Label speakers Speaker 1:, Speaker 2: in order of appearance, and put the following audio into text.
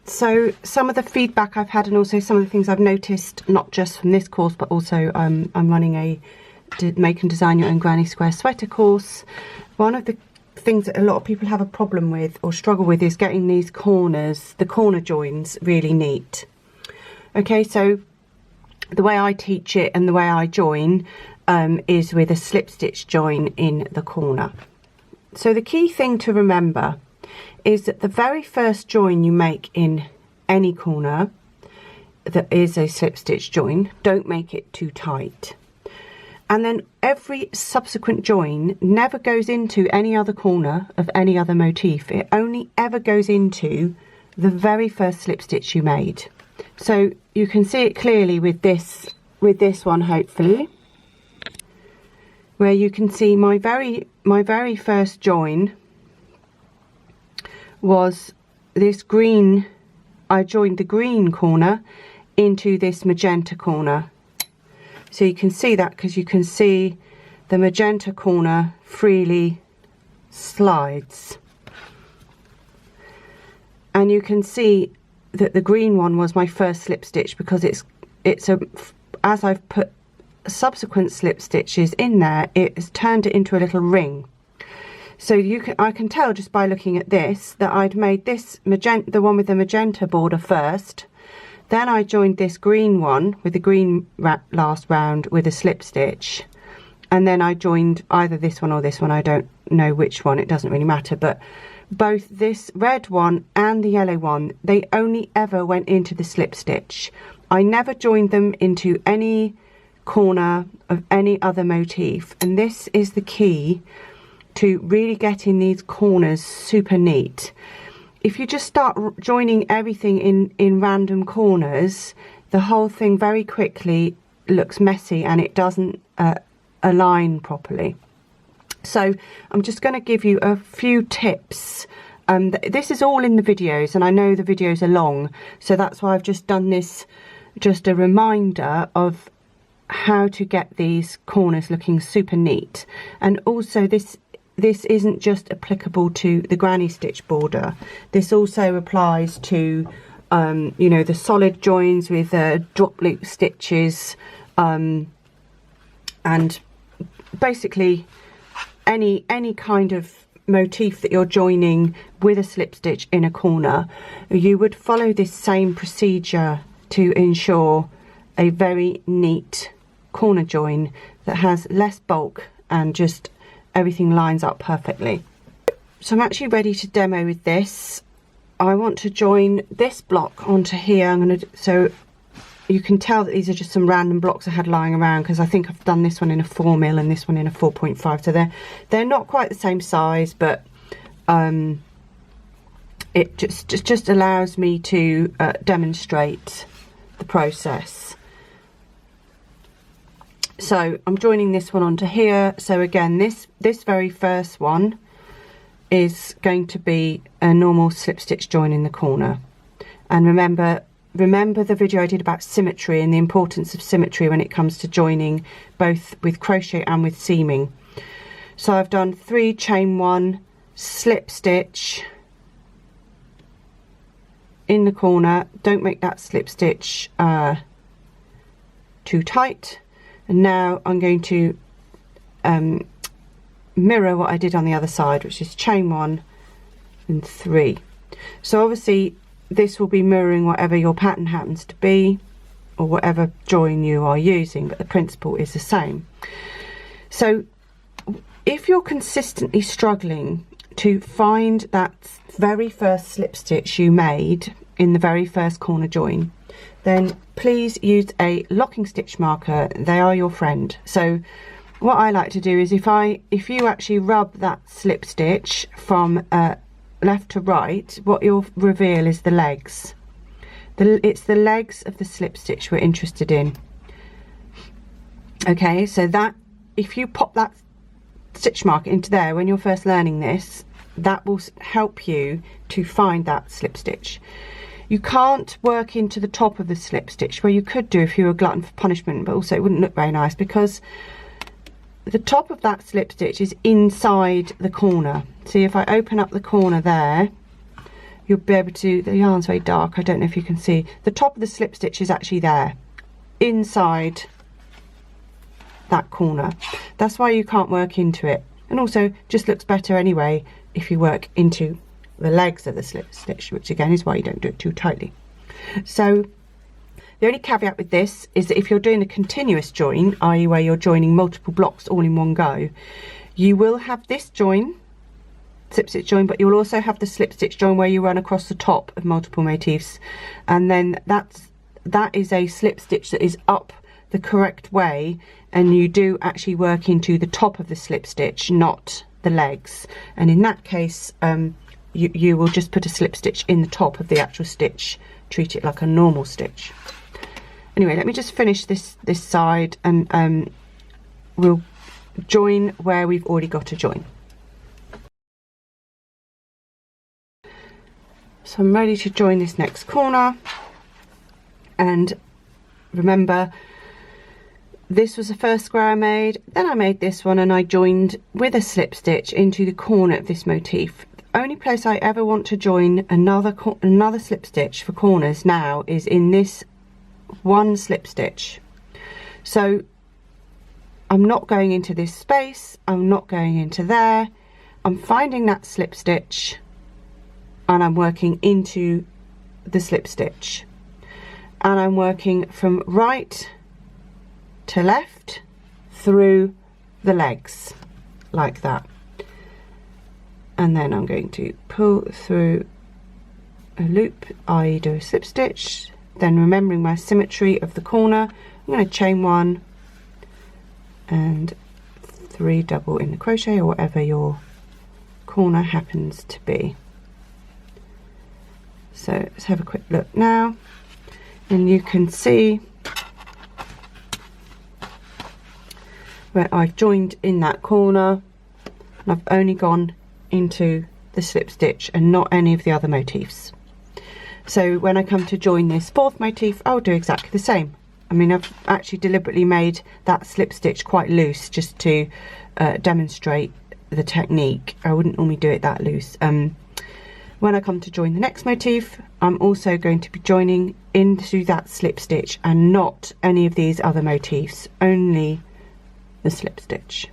Speaker 1: So some of the feedback I've had, and also some of the things I've noticed, not just from this course, but also I'm running a Make and Design Your Own Granny Square Sweater course. One of the things that a lot of people have a problem with or struggle with is getting these corners, the corner joins, really neat. Okay, so the way I teach it and the way I join is with a slip stitch join in the corner. So the key thing to remember is that the very first join you make in any corner that is a slip stitch join, don't make it too tight. And then every subsequent join never goes into any other corner of any other motif. It only ever goes into the very first slip stitch you made. So you can see it clearly with this one, hopefully, where you can see my very first join was this green. I joined the green corner into this magenta corner. So you can see that because you can see the magenta corner freely slides. And you can see that the green one was my first slip stitch because as I've put subsequent slip stitches in there, it has turned it into a little ring. So I can tell just by looking at this that I'd made this magenta, the one with the magenta border first. Then I joined this green one with the green last round with a slip stitch. And then I joined either this one or this one. I don't know which one, it doesn't really matter. But both this red one and the yellow one, they only ever went into the slip stitch. I never joined them into any corner of any other motif. And this is the key to really getting these corners super neat. If you just start joining everything in random corners, the whole thing very quickly looks messy and it doesn't align properly. So I'm just going to give you a few tips. This is all in the videos, and I know the videos are long, so that's why I've just done this, just a reminder of how to get these corners looking super neat. And also this isn't just applicable to the granny stitch border. This also applies to, you know, the solid joins with drop loop stitches, and basically any kind of motif that you're joining with a slip stitch in a corner. You would follow this same procedure to ensure a very neat corner join that has less bulk and just everything lines up perfectly. So I'm actually ready to demo with this. I want to join this block onto here. So you can tell that these are just some random blocks I had lying around, because I think I've done this one in a 4mm and this one in a 4.5. So they're not quite the same size, but it just allows me to demonstrate the process. So I'm joining this one onto here. So again, this very first one is going to be a normal slip stitch join in the corner. And remember the video I did about symmetry and the importance of symmetry when it comes to joining both with crochet and with seaming. So I've done 3 chain 1 slip stitch in the corner. Don't make that slip stitch too tight. And now I'm going to mirror what I did on the other side, which is chain 1 and 3. So obviously this will be mirroring whatever your pattern happens to be, or whatever join you are using, but the principle is the same. So if you're consistently struggling to find that very first slip stitch you made in the very first corner join, then please use a locking stitch marker. They are your friend. So what I like to do is if you actually rub that slip stitch from left to right, what you'll reveal is the legs. It's the legs of the slip stitch we're interested in. Okay, so that if you pop that stitch marker into there when you're first learning this, that will help you to find that slip stitch. You can't work into the top of the slip stitch, where you could do if you were a glutton for punishment, but also it wouldn't look very nice because the top of that slip stitch is inside the corner. See, if I open up the corner there, you'll be able to, the yarn's very dark, I don't know if you can see, the top of the slip stitch is actually there inside that corner. That's why you can't work into it, and also just looks better anyway if you work into the legs of the slip stitch, which again is why you don't do it too tightly. So the only caveat with this is that if you're doing a continuous join, i.e. where you're joining multiple blocks all in one go, you will have this join, slip stitch join, but you'll also have the slip stitch join where you run across the top of multiple motifs, and then that is a slip stitch that is up the correct way, and you do actually work into the top of the slip stitch, not the legs. And in that case you will just put a slip stitch in the top of the actual stitch, treat it like a normal stitch. Anyway, let me just finish this side, and we'll join where we've already got a join. So I'm ready to join this next corner, and remember, this was the first square I made, then I made this one and I joined with a slip stitch into the corner of this motif. The only place I ever want to join another slip stitch for corners now is in this one slip stitch. So I'm not going into this space, I'm not going into there, I'm finding that slip stitch and I'm working into the slip stitch, and I'm working from right to left through the legs like that, and then I'm going to pull through a loop, i.e. do a slip stitch, then remembering my symmetry of the corner, I'm going to chain 1 and 3 double in the crochet, or whatever your corner happens to be. So let's have a quick look now, and you can see where I've joined in that corner, and I've only gone into the slip stitch and not any of the other motifs. So when I come to join this fourth motif, I'll do exactly the same. I mean, I've actually deliberately made that slip stitch quite loose just to demonstrate the technique. I wouldn't normally do it that loose. When I come to join the next motif, I'm also going to be joining into that slip stitch and not any of these other motifs, only the slip stitch.